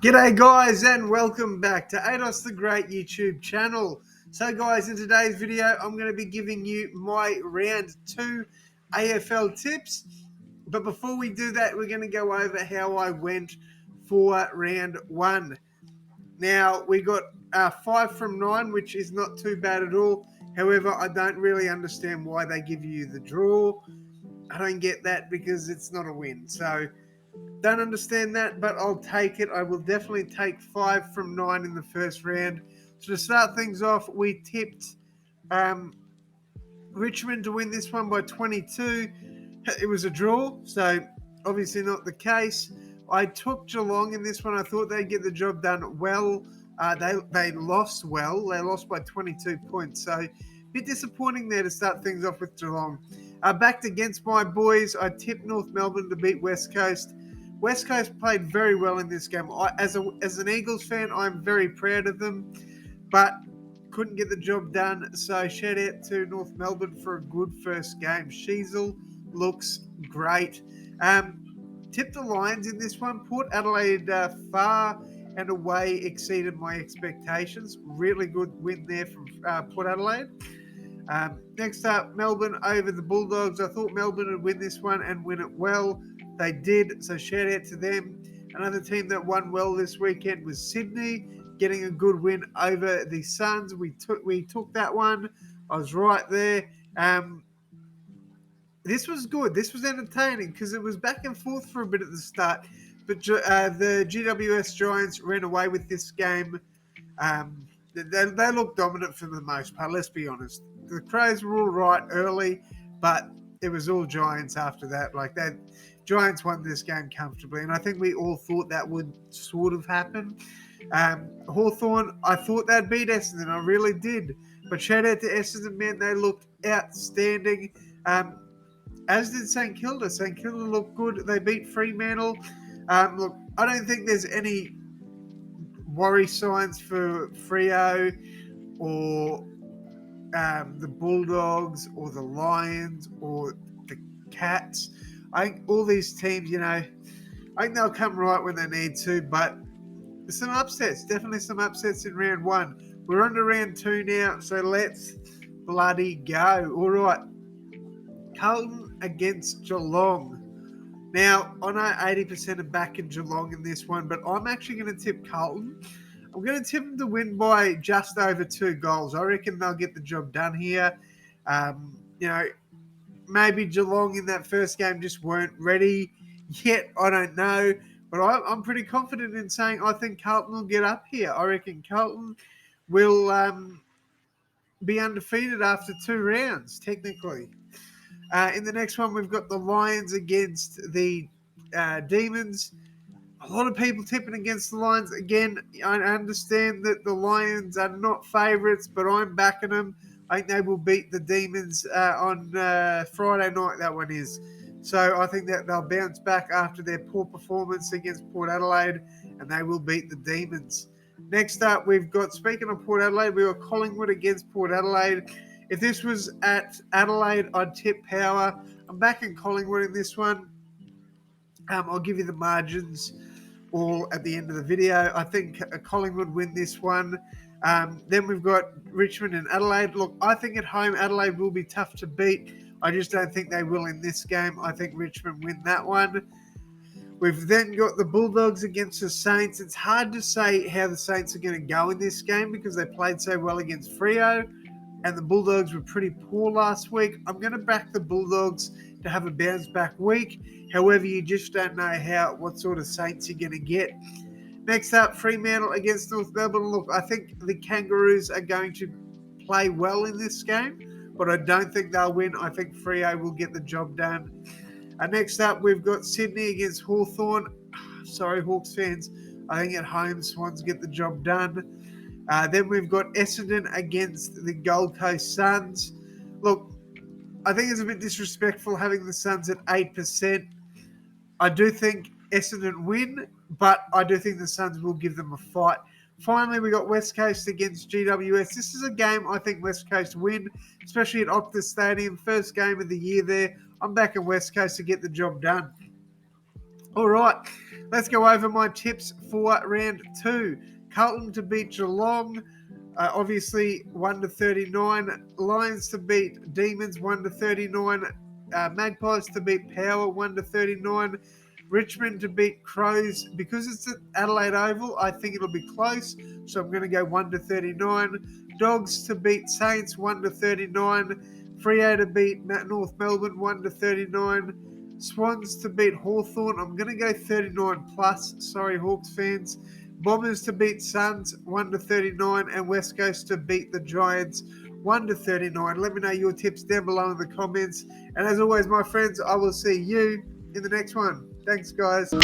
G'day guys and welcome back to AdosTheGreat YouTube channel. So guys, in today's video I'm going to be giving you my round 2 AFL tips. But before we do that, we're going to go over how I went for round 1. Now we got 5 from 9, which is not too bad at all. However, I don't really understand why they give you the draw. I don't get that because it's not a win. So don't understand that, but I'll take it. I will definitely take 5 from 9 in the first round. So to start things off, we tipped Richmond to win this one by 22. It was a draw, so obviously not the case. I took Geelong in this one. I thought they'd get the job done well. They lost well. They lost by 22 points. So a bit disappointing there to start things off with Geelong. Backed against my boys, I tipped North Melbourne to beat West Coast. West Coast played very well in this game. As an Eagles fan, I'm very proud of them, but couldn't get the job done. So shout out to North Melbourne for a good first game. Sheasel looks great. Tipped the Lions in this one. Port Adelaide far and away exceeded my expectations. Really good win there from Port Adelaide. Next up, Melbourne over the Bulldogs. I thought Melbourne would win this one and win it well. They did, so shout out to them. Another team that won well this weekend was Sydney, getting a good win over the Suns. We took that one. I was right there. This was good. This was entertaining because it was back and forth for a bit at the start. But the GWS Giants ran away with this game. They looked dominant for the most part, let's be honest. The Crows were all right early, but it was all Giants after that. Like that, Giants won this game comfortably, and I think we all thought that would sort of happen. Hawthorn, I thought they'd beat Essendon. I really did. But shout out to Essendon, man. They looked outstanding. As did St Kilda. St Kilda looked good. They beat Fremantle. Look, I don't think there's any worry signs for Freo or the Bulldogs or the Lions or the Cats. I think all these teams, I think they'll come right when they need to, but there's some upsets, definitely some upsets in round 1. We're on to round 2 now, so let's bloody go. All right, Carlton against Geelong. Now, I know 80% are backing Geelong in this one, but I'm actually going to tip Carlton. I'm going to tip them to win by just over 2 goals. I reckon they'll get the job done here. Maybe Geelong in that first game just weren't ready yet. I don't know. But I'm pretty confident in saying I think Carlton will get up here. I reckon Carlton will be undefeated after 2 rounds, technically. In the next one, we've got the Lions against the Demons. A lot of people tipping against the Lions. Again, I understand that the Lions are not favourites, but I'm backing them. I think they will beat the Demons on Friday night, that one is. So I think that they'll bounce back after their poor performance against Port Adelaide, and they will beat the Demons. Next up, we've got, speaking of Port Adelaide, we got Collingwood against Port Adelaide. If this was at Adelaide, I'd tip Power. I'm backing Collingwood in this one. I'll give you the margins all at the end of the video. I think Collingwood win this one. Then we've got Richmond and Adelaide. Look, I think at home Adelaide will be tough to beat. I just don't think they will in this game. I think Richmond win that one. We've then got the Bulldogs against the Saints. It's hard to say how the Saints are going to go in this game because they played so well against Freo, and the Bulldogs were pretty poor last week. I'm going to back the Bulldogs to have a bounce back week. However, you just don't know what sort of Saints you're going to get. Next up, Fremantle against North Melbourne. Look, I think the Kangaroos are going to play well in this game, but I don't think they'll win. I think Freo will get the job done. Next up, we've got Sydney against Hawthorn. Sorry, Hawks fans. I think at home, Swans get the job done. Then we've got Essendon against the Gold Coast Suns. Look, I think it's a bit disrespectful having the Suns at 8%. I do think Essendon win, but I do think the Suns will give them a fight. Finally, we got West Coast against GWS. This is a game I think West Coast win, especially at Optus Stadium. First game of the year there. I'm back in West Coast to get the job done. All right, Let's go over my tips for round 2. Carlton to beat Geelong, obviously 1-39. Lions to beat Demons 1-39. Magpies to beat Power 1-39. Richmond to beat Crows. Because it's at Adelaide Oval, I think it'll be close, so I'm going to go 1-39. Dogs to beat Saints 1-39. Freo to beat North Melbourne 1-39. Swans to beat Hawthorn. I'm going to go 39 plus. Sorry, Hawks fans. Bombers to beat Suns 1-39, and West Coast to beat the Giants 1-39. Let me know your tips down below in the comments. And as always, my friends, I will see you in the next one. Thanks, guys.